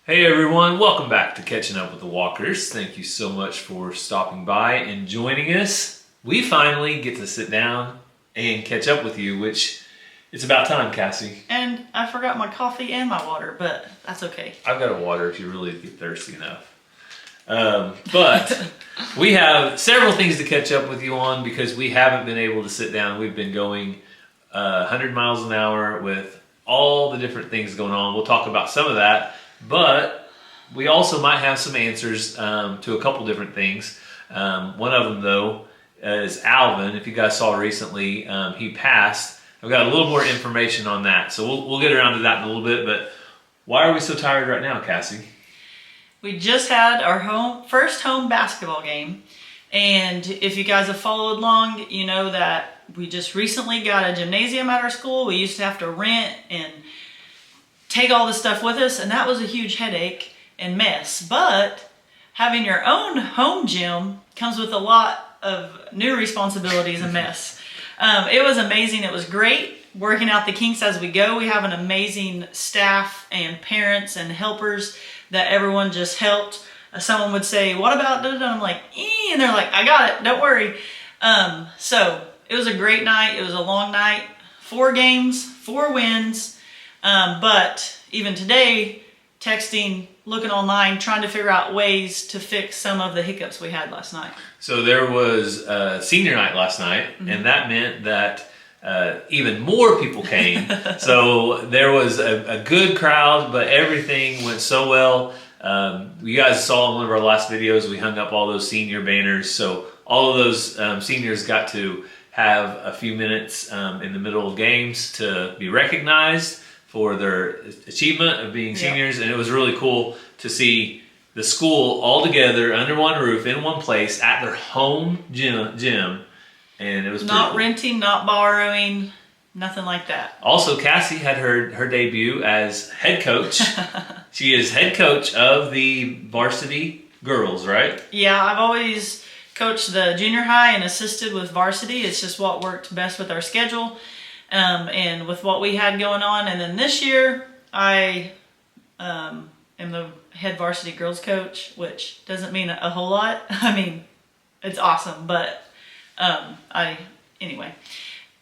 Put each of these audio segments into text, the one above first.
Hey everyone, welcome back to Catching Up with the Walkers. Thank you so much for stopping by and joining us. We finally get to sit down and catch up with you, which it's about time, Cassie. And I forgot my coffee and my water, but that's okay. I've got a water if you really get thirsty enough. But we have several things to catch up with you on because we haven't been able to sit down. We've been going 100 miles an hour with all the different things going on. We'll talk about some of that. But we also might have some answers to a couple different things. One of them, though, is Alvin. If you guys saw recently, he passed. I've got a little more information on that. So we'll get around to that in a little bit. But why are we so tired right now, Cassie? We just had our first home basketball game. And if you guys have followed along, you know that we just recently got a gymnasium at our school. We used to have to rent and take all this stuff with us, and that was a huge headache and mess. But having your own home gym comes with a lot of new responsibilities and mess. It was amazing. It was great working out the kinks as we go. We have an amazing staff and parents and helpers that everyone just helped. Someone would say, "What about da-da-da?" I'm like, and they're like, "I got it, don't worry." So it was a great night. It was a long night, 4 games, 4 wins. But even today, texting, looking online, trying to figure out ways to fix some of the hiccups we had last night. So there was senior night last night, and that meant that even more people came. So there was a good crowd, but everything went so well. You guys saw in one of our last videos, we hung up all those senior banners. So all of those seniors got to have a few minutes in the middle of games to be recognized for their achievement of being seniors. And it was really cool to see the school all together under one roof in one place at their home gym. And it was not cool. Renting, not borrowing, nothing like that. Also, Cassie had her debut as head coach. She is head coach of the varsity girls, right? Yeah, I've always coached the junior high and assisted with varsity. It's just what worked best with our schedule. And with what we had going on. And then this year, I am the head varsity girls coach, which doesn't mean a whole lot. I mean, it's awesome, but anyway.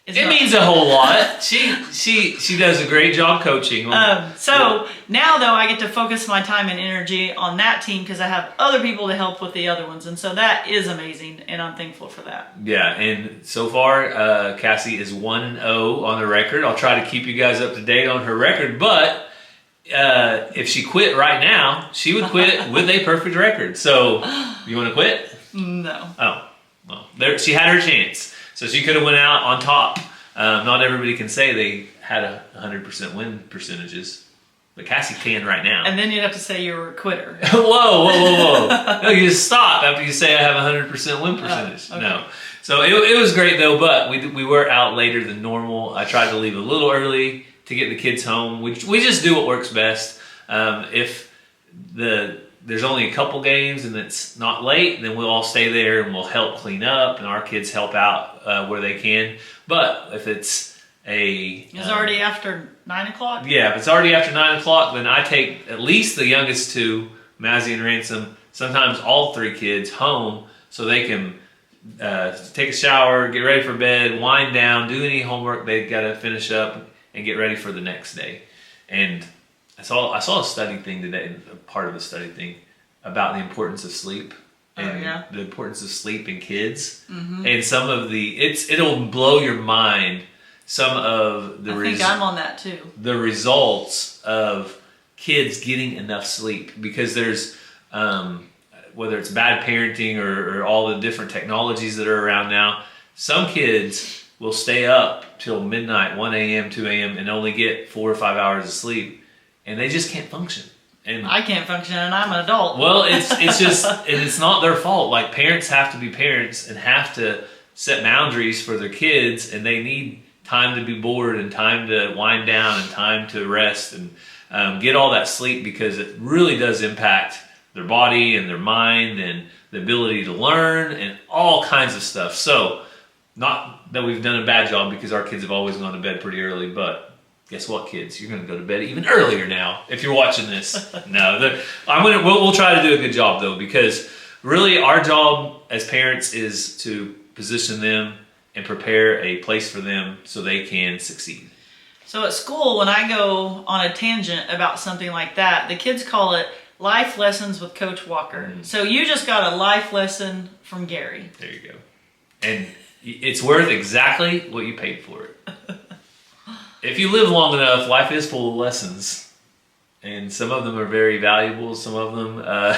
It means a whole lot. She does a great job coaching. So now, though, I get to focus my time and energy on that team because I have other people to help with the other ones. And so that is amazing, and I'm thankful for that. Yeah, and so far, Cassie is 1-0 on the record. I'll try to keep you guys up to date on her record, but if she quit right now, she would quit with a perfect record. So, you want to quit? No. Oh, well, she had her chance. So she could have went out on top. Not everybody can say they had 100% win percentages, but Cassie can right now. And then you'd have to say you were a quitter. Whoa. No, you just stop after you say I have 100% win percentage. Okay. No. So it was great though, but we were out later than normal. I tried to leave a little early to get the kids home. We just do what works best. If there's only a couple games and it's not late, then we'll all stay there and we'll help clean up and our kids help out where they can. But if it's It's already after 9 o'clock? Yeah, if it's already after 9 o'clock, then I take at least the youngest 2, Mazzy and Ransom, sometimes all 3 kids home so they can take a shower, get ready for bed, wind down, do any homework they've got to finish up, and get ready for the next day. And I saw a study thing today, a part of the study thing, about the importance of sleep and the importance of sleep in kids. Mm-hmm. And some of it'll blow your mind. Some of the I think I'm on that too. The results of kids getting enough sleep, because there's whether it's bad parenting or all the different technologies that are around now, some kids will stay up till midnight, 1 a.m., 2 a.m., and only get 4 or 5 hours of sleep. And they just can't function. And I can't function, and I'm an adult. Well, it's just, and it's not their fault. Like, parents have to be parents and have to set boundaries for their kids, and they need time to be bored and time to wind down and time to rest and get all that sleep, because it really does impact their body and their mind and the ability to learn and all kinds of stuff. So, not that we've done a bad job, because our kids have always gone to bed pretty early, but guess what, kids? You're going to go to bed even earlier now if you're watching this. No, we'll try to do a good job though, because really our job as parents is to position them and prepare a place for them so they can succeed. So at school, when I go on a tangent about something like that, the kids call it Life Lessons with Coach Walker. Mm-hmm. So you just got a life lesson from Gary. There you go. And it's worth exactly what you paid for it. If you live long enough, life is full of lessons. And some of them are very valuable. Some of them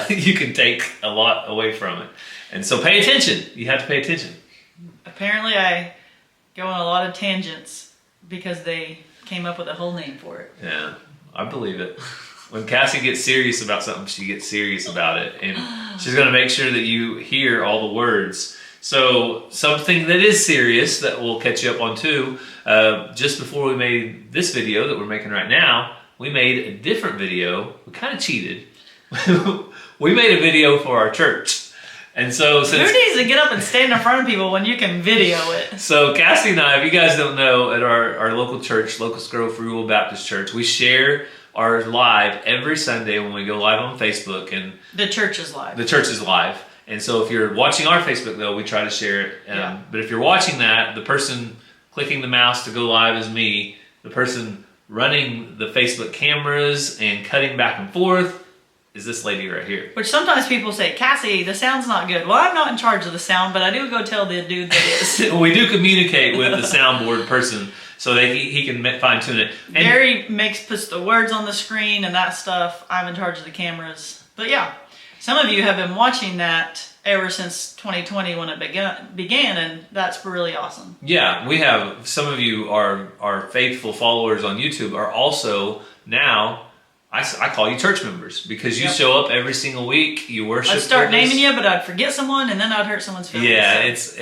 you can take a lot away from it. And so pay attention. You have to pay attention. Apparently I go on a lot of tangents because they came up with a whole name for it. Yeah, I believe it. When Cassie gets serious about something, she gets serious about it. And she's going to make sure that you hear all the words. So something that is serious that we'll catch you up on too, just before we made this video that we're making right now, we made a different video. We kind of cheated. We made a video for our church. And so who needs to get up and stand in front of people when you can video it? So Cassie and I, if you guys don't know, at our local church, Locust Grove Free Will Baptist Church, we share our live every Sunday when we go live on Facebook. And the church is live. The church is live. And so if you're watching our Facebook, though, we try to share it. Yeah. But if you're watching that, the person clicking the mouse to go live is me. The person running the Facebook cameras and cutting back and forth is this lady right here. Which sometimes people say, Cassie, the sound's not good. Well, I'm not in charge of the sound, but I do go tell the dude that is. We do communicate with the soundboard person so that he can fine tune it. And Gary puts the words on the screen and that stuff. I'm in charge of the cameras. But yeah, some of you have been watching that ever since 2020 when it began, and that's really awesome. Yeah, we have some of you are faithful followers on YouTube are also now. I call you church members because you show up every single week. You worship. I'd start naming you, but I'd forget someone, and then I'd hurt someone's feelings. Yeah, it's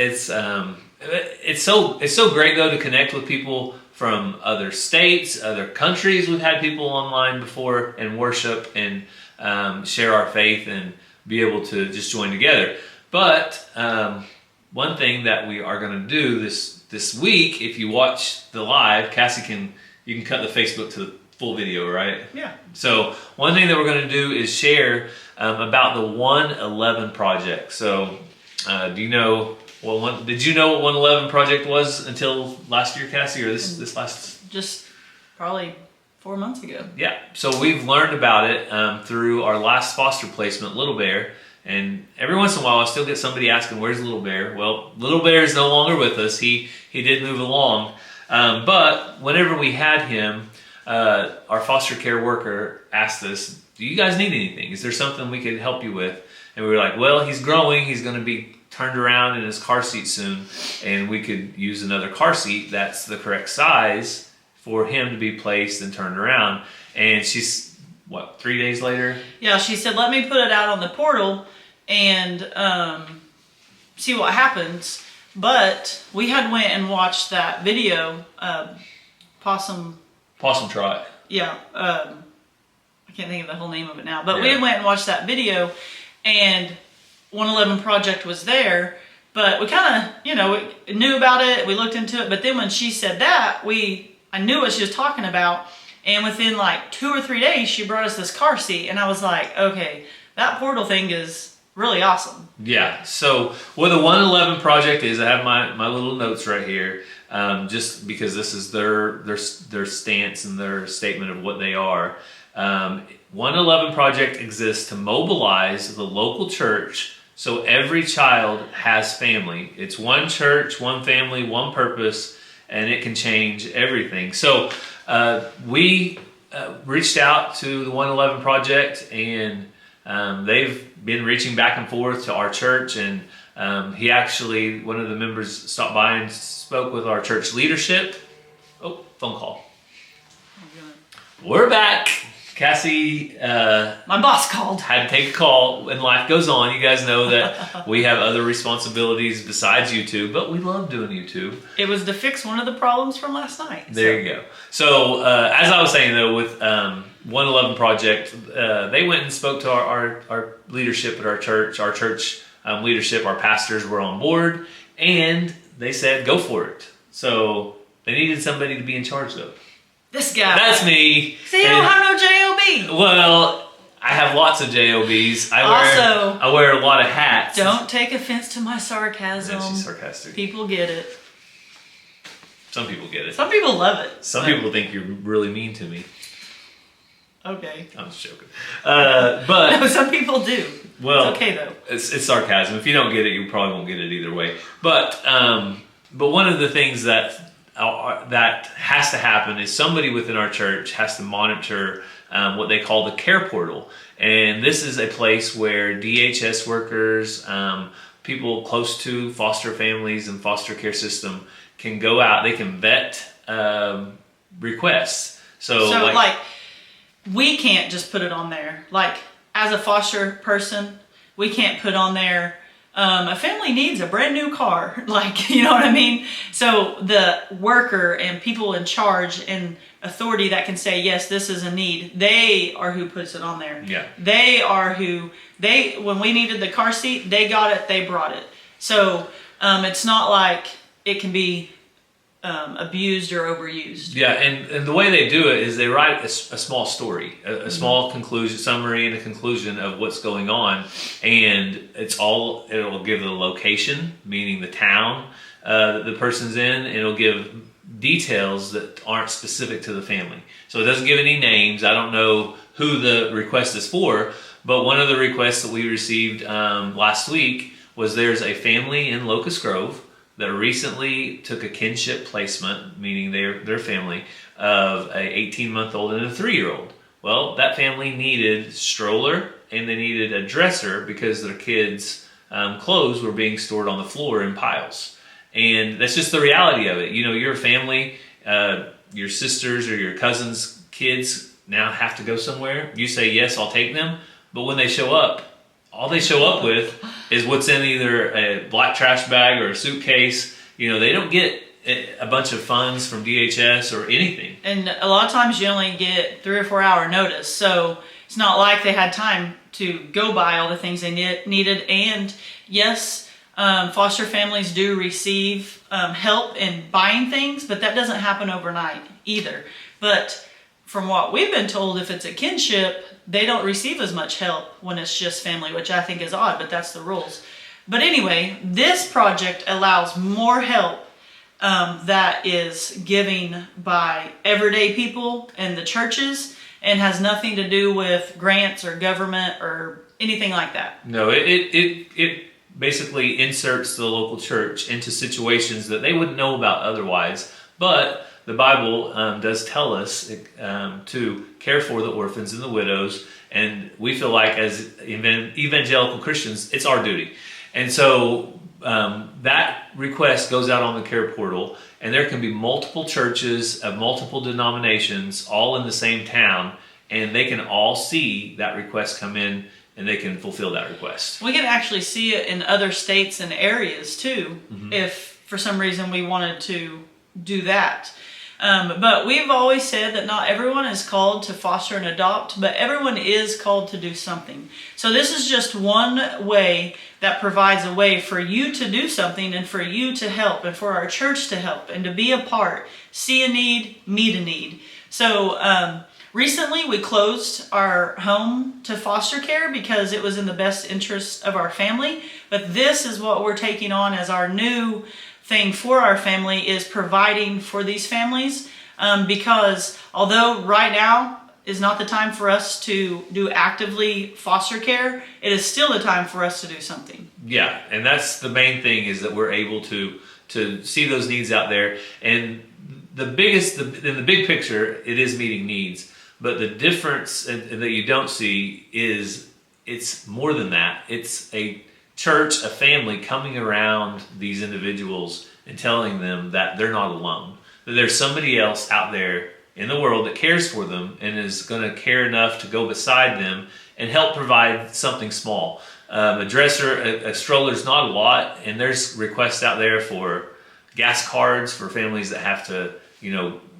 so great though to connect with people from other states, other countries. We've had people online before and worship and share our faith and be able to just join together. But one thing that we are going to do this week, if you watch the live, Cassie you can cut the Facebook to the full video, right? Yeah. So one thing that we're going to do is share about the 111 project. So did you know what 111 project was until last year, Cassie, or this last? Just probably 4 months ago. Yeah. So we've learned about it through our last foster placement, Little Bear. And every once in a while, I still get somebody asking, "Where's Little Bear?" Well, Little Bear is no longer with us. He did move along, but whenever we had him. Our foster care worker asked us, "Do you guys need anything? Is there something we could help you with?" And we were like, "Well, he's growing. He's going to be turned around in his car seat soon, and we could use another car seat that's the correct size for him to be placed and turned around." And she's, 3 days later? Yeah, she said, "Let me put it out on the portal and see what happens." But we had went and watched that video, Possum Trot. Yeah, I can't think of the whole name of it now. But we had went and watched that video, and 111 Project was there. But we kind of, we knew about it. We looked into it. But then when she said that, I knew what she was talking about. And within like 2 or 3 days, she brought us this car seat. And I was like, okay, that portal thing is really awesome. Yeah, so what the 111 Project is, I have my little notes right here. Just because this is their stance and their statement of what they are. 111 Project exists to mobilize the local church so every child has family. It's one church, one family, one purpose, and it can change everything. So we reached out to the 111 Project, and they've been reaching back and forth to our church, and one of the members stopped by and spoke with our church leadership. Oh, phone call. We're back. Cassie, my boss called. Had to take a call, and life goes on. You guys know that we have other responsibilities besides YouTube, but we love doing YouTube. It was to fix one of the problems from last night. There you go. So, as I was saying though, with 111 Project, they went and spoke to our leadership at our church. Our church leadership, our pastors were on board, and they said, "Go for it." So they needed somebody to be in charge though. This guy. That's me. See, you don't have no JOB. Well, I have lots of JOBs. I wear a lot of hats. Don't take offense to my sarcasm. Yeah, she's sarcastic. People get it. Some people get it. Some people love it. Some people think you're really mean to me. Okay. I'm just joking. But no, some people do. Well, it's okay though. It's sarcasm. If you don't get it, you probably won't get it either way. But one of the things that has to happen is somebody within our church has to monitor what they call the care portal, and this is a place where DHS workers, people close to foster families and foster care system can go out. They can vet requests. So like we can't just put it on there. Like, as a foster person, we can't put on there, a family needs a brand new car. Like, you know what I mean? So the worker and people in charge and authority that can say, yes, this is a need, they are who puts it on there. Yeah. They are when we needed the car seat, they got it, they brought it. So it's not like it can be abused or overused. Yeah, and the way they do it is they write a small story, a small conclusion, summary, and a conclusion of what's going on, and it'll give the location, meaning the town that the person's in, and it'll give details that aren't specific to the family. So it doesn't give any names. I don't know who the request is for, but one of the requests that we received last week was there's a family in Locust Grove that recently took a kinship placement, meaning their family, of a 18-month-old and a 3-year-old. Well, that family needed stroller and they needed a dresser because their kids' clothes were being stored on the floor in piles. And that's just the reality of it. You know, your family, your sisters or your cousins' kids now have to go somewhere. You say, yes, I'll take them. But when they show up, all they show up with is what's in either a black trash bag or a suitcase. You know, they don't get a bunch of funds from DHS or anything. And a lot of times you only get 3 or 4 hour notice. So it's not like they had time to go buy all the things they needed. And yes, foster families do receive help in buying things, but that doesn't happen overnight either. But from what we've been told, if it's a kinship, they don't receive as much help when it's just family, which I think is odd, but that's the rules. But anyway, this project allows more help that is given by everyday people and the churches and has nothing to do with grants or government or anything like that. No, it basically inserts the local church into situations that they wouldn't know about otherwise. But the Bible does tell us to care for the orphans and the widows, and we feel like as evangelical Christians, it's our duty. And so that request goes out on the care portal, and there can be multiple churches of multiple denominations all in the same town, and they can all see that request come in, and they can fulfill that request. We can actually see it in other states and areas too, if for some reason we wanted to do that. But we've always said that not everyone is called to foster and adopt, but everyone is called to do something. So this is just one way that provides a way for you to do something and for you to help and for our church to help and to be a part, see a need, meet a need. So recently we closed our home to foster care because it was in the best interest of our family. But this is what we're taking on as our new thing for our family, is providing for these families, because although right now is not the time for us to do actively foster care, it is still the time for us to do something. Yeah, and that's the main thing, is that we're able to see those needs out there. And in the big picture, it is meeting needs. But the difference that you don't see is it's more than that. It's a church, a family coming around these individuals and telling them that they're not alone, that there's somebody else out there in the world that cares for them and is going to care enough to go beside them and help provide something small. A dresser, a stroller is not a lot, and there's requests out there for gas cards for families that have to,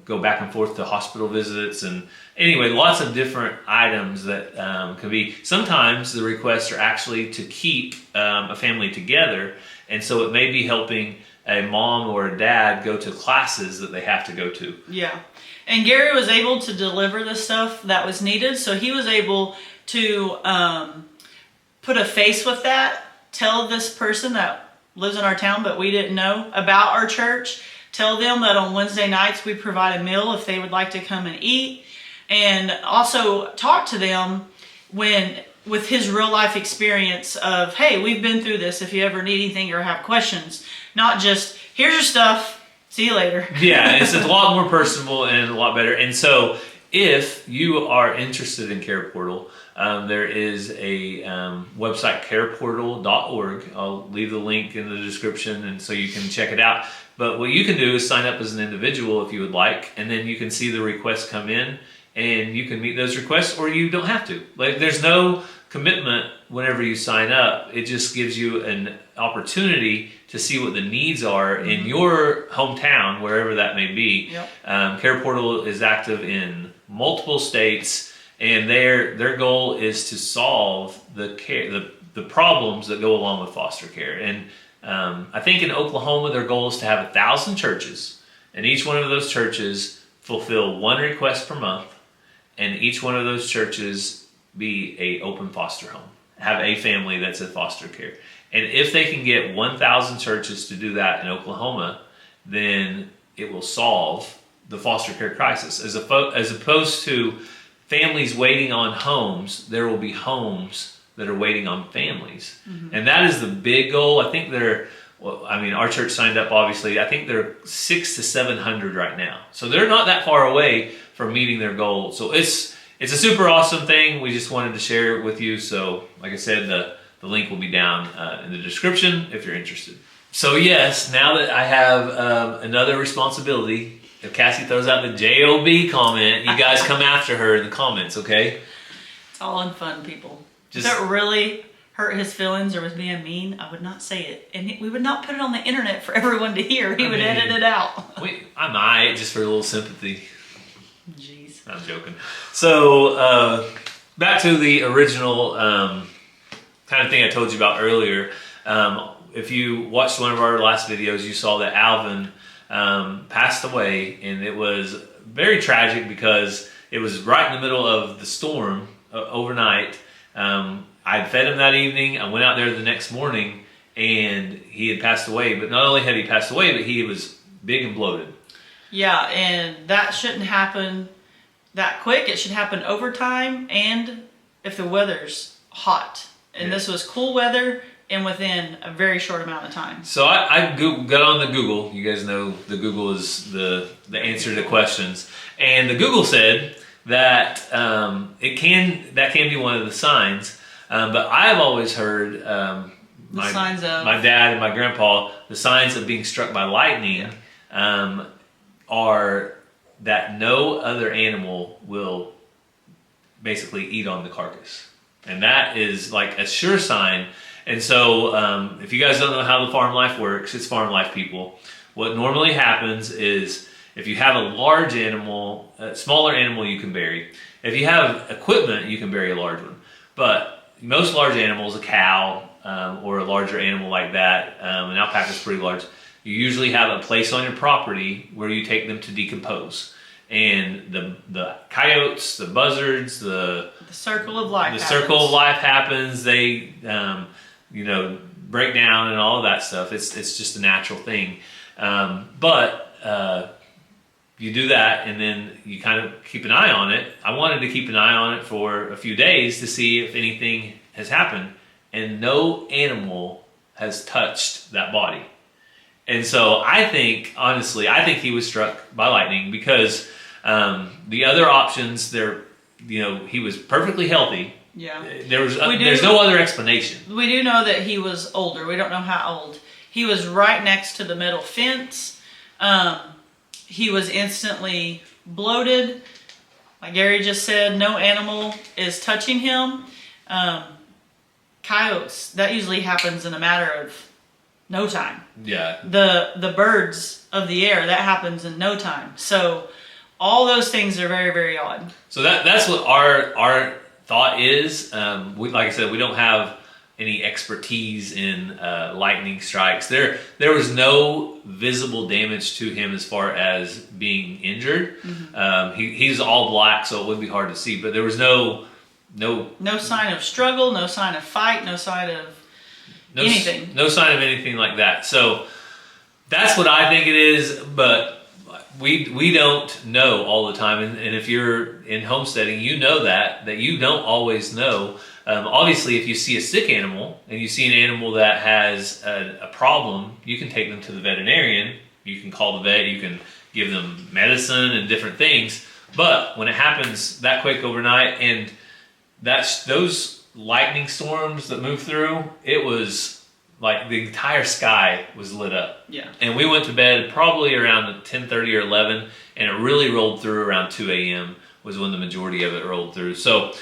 go back and forth to hospital visits. And anyway, lots of different items that can be. Sometimes the requests are actually to keep a family together, and so it may be helping a mom or a dad go to classes that they have to go to. Yeah. And Gary was able to deliver the stuff that was needed. So he was able to put a face with that, tell this person that lives in our town but we didn't know about our church, tell them that on Wednesday nights we provide a meal if they would like to come and eat, and also talk to them with his real life experience of, hey, we've been through this if you ever need anything or have questions. Not just, here's your stuff, see you later. Yeah, it's a lot more personable and a lot better. And so if you are interested in Care Portal, there is a website, careportal.org. I'll leave the link in the description and so you can check it out. But what you can do is sign up as an individual if you would like, and then you can see the requests come in and you can meet those requests, or you don't have to. Like, there's no commitment whenever you sign up. It just gives you an opportunity to see what the needs are in your hometown, wherever that may be. Yep. Care Portal is active in multiple states, and their goal is to solve the problems that go along with foster care. And I think in Oklahoma, their goal is to have 1,000 churches, and each one of those churches fulfill one request per month, and each one of those churches be a open foster home, have a family that's in foster care. And if they can get 1,000 churches to do that in Oklahoma, then it will solve the foster care crisis. As opposed to families waiting on homes, there will be homes that are waiting on families. Mm-hmm. And that is the big goal. I think our church signed up, obviously. I think they're 600 to 700 right now. So they're not that far away from meeting their goal. So it's a super awesome thing. We just wanted to share it with you. So like I said, the link will be down in the description if you're interested. So yes, now that I have another responsibility, if Cassie throws out the JOB comment, you guys come after her in the comments, okay? It's all in fun, people. If it really hurt his feelings or was being mean, I would not say it. And we would not put it on the internet for everyone to hear. He would edit it out. I might, just for a little sympathy. Jeez. I'm joking. So, back to the original kind of thing I told you about earlier. If you watched one of our last videos, you saw that Alvin passed away, and it was very tragic because it was right in the middle of the storm overnight. I fed him that evening. I went out there the next morning, and he had passed away. But not only had he passed away, but he was big and bloated. Yeah, and that shouldn't happen that quick. It should happen over time, and if the weather's hot. And this was cool weather and within a very short amount of time. So I got on the Google. You guys know the Google is the answer to questions. And the Google said that that can be one of the signs. But I've always heard my dad and my grandpa, the signs of being struck by lightning are that no other animal will basically eat on the carcass. And that is like a sure sign. And so if you guys don't know how the farm life works, it's farm life, people. What normally happens is if you have a large animal, a smaller animal you can bury. If you have equipment, you can bury a large one. But most large animals, a cow or a larger animal like that, an alpaca is pretty large, you usually have a place on your property where you take them to decompose. And the coyotes, the buzzards, the circle of life happens. They break down and all of that stuff. It's just a natural thing. But you do that, and then you kind of keep an eye on it. I wanted to keep an eye on it for a few days to see if anything has happened, and no animal has touched that body. And so honestly, I think he was struck by lightning because the other options, he was perfectly healthy. Yeah. There's no other explanation. We do know that he was older. We don't know how old. He was right next to the metal fence. He was instantly bloated. Like Gary just said, no animal is touching him. Coyotes, that usually happens in a matter of no time. Yeah. The birds of the air, that happens in no time. So all those things are very, very odd. So that's what our thought is. Like I said, we don't have any expertise in lightning strikes. There was no visible damage to him as far as being injured. He's all black, so it would be hard to see, but there was no sign of struggle, no sign of fight, no sign of anything. No sign of anything like that. So that's what I think it is, but we don't know all the time. And if you're in homesteading, you know that you don't always know. Obviously, if you see a sick animal and you see an animal that has a problem, you can take them to the veterinarian. You can call the vet. You can give them medicine and different things. But when it happens that quick overnight, and those lightning storms that move through, it was like the entire sky was lit up. Yeah. And we went to bed probably around 10:30 or 11, and it really rolled through around 2 a.m. was when the majority of it rolled through. So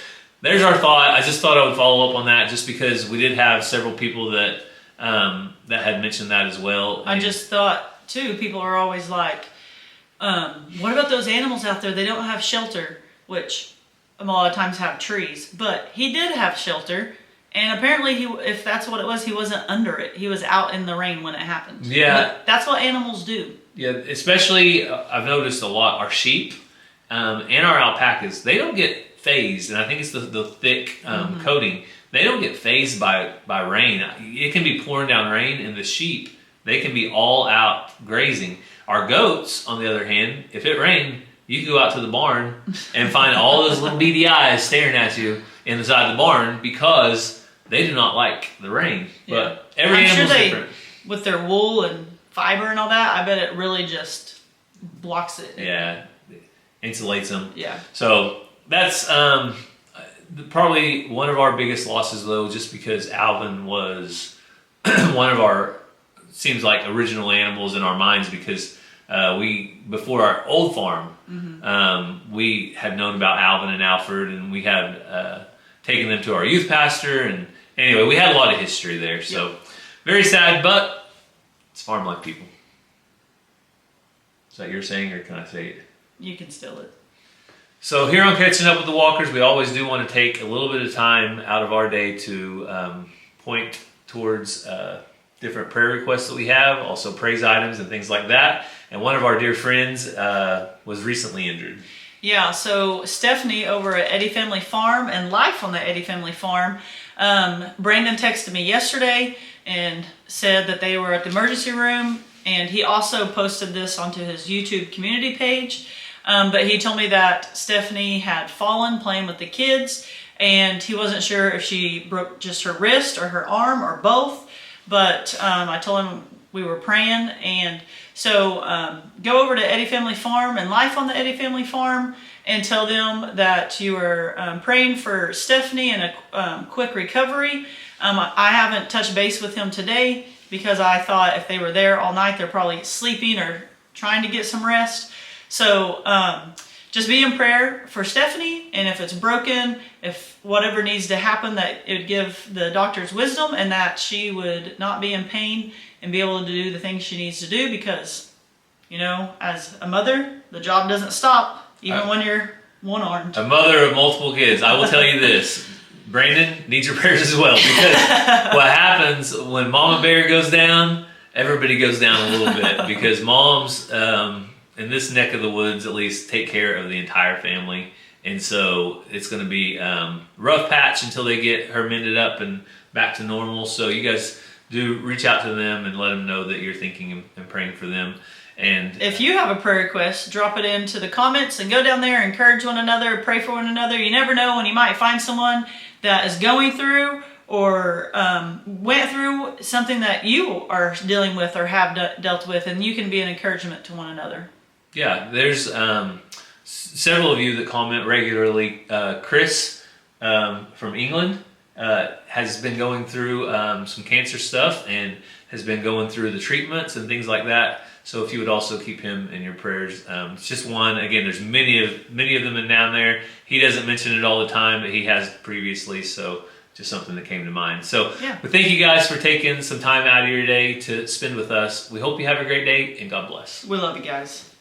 there's our thought. I just thought I would follow up on that just because we did have several people that had mentioned that as well. I just thought, too, people are always like, what about those animals out there? They don't have shelter, which a lot of times have trees. But he did have shelter. And apparently, if that's what it was, he wasn't under it. He was out in the rain when it happened. Yeah. But that's what animals do. Yeah, especially I've noticed a lot, our sheep and our alpacas, they don't get phased. And I think it's the thick coating. They don't get phased by rain. It can be pouring down rain, and the sheep, they can be all out grazing. Our goats, on the other hand, if it rained, you can go out to the barn and find all those little beady eyes staring at you inside the barn because they do not like the rain. Yeah. But every animal's different. With their wool and fiber and all that, I bet it really just blocks it. Yeah, insulates them. Yeah. So that's probably one of our biggest losses, though, just because Alvin was one of our, seems like, original animals in our minds, because before our old farm, we had known about Alvin and Alfred, and we had taken them to our youth pastor, and anyway, we had a lot of history there. So very sad, but it's farm life, people. Is that you're saying, or can I say it? You can steal it. So here on Catching Up with the Walkers, we always do want to take a little bit of time out of our day to point towards different prayer requests that we have, also praise items and things like that. And one of our dear friends was recently injured. Yeah, so Stephanie over at Eddie Family Farm and Life on the Eddie Family Farm, Brandon texted me yesterday and said that they were at the emergency room, and he also posted this onto his YouTube community page. But he told me that Stephanie had fallen playing with the kids, and he wasn't sure if she broke just her wrist or her arm or both. But I told him we were praying, and so go over to Eddie Family Farm and Life on the Eddie Family Farm and tell them that you are praying for Stephanie and a quick recovery. I haven't touched base with him today because I thought if they were there all night, they're probably sleeping or trying to get some rest. So just be in prayer for Stephanie, and if it's broken, if whatever needs to happen, that it would give the doctors wisdom and that she would not be in pain and be able to do the things she needs to do, because, you know, as a mother, the job doesn't stop even when you're one-armed. A mother of multiple kids. I will tell you this. Brandon needs your prayers as well, because what happens when Mama Bear goes down, everybody goes down a little bit, because moms, in this neck of the woods at least, take care of the entire family. And so it's going to be rough patch until they get her mended up and back to normal. So you guys do reach out to them and let them know that you're thinking and praying for them. And if you have a prayer request, drop it into the comments and go down there, encourage one another, pray for one another. You never know when you might find someone that is going through or went through something that you are dealing with or have dealt with, and you can be an encouragement to one another. Yeah, there's several of you that comment regularly. Chris from England has been going through some cancer stuff and has been going through the treatments and things like that. So if you would also keep him in your prayers. It's just one. Again, there's many of them in down there. He doesn't mention it all the time, but he has previously. So just something that came to mind. So we thank you guys for taking some time out of your day to spend with us. We hope you have a great day, and God bless. We love you guys.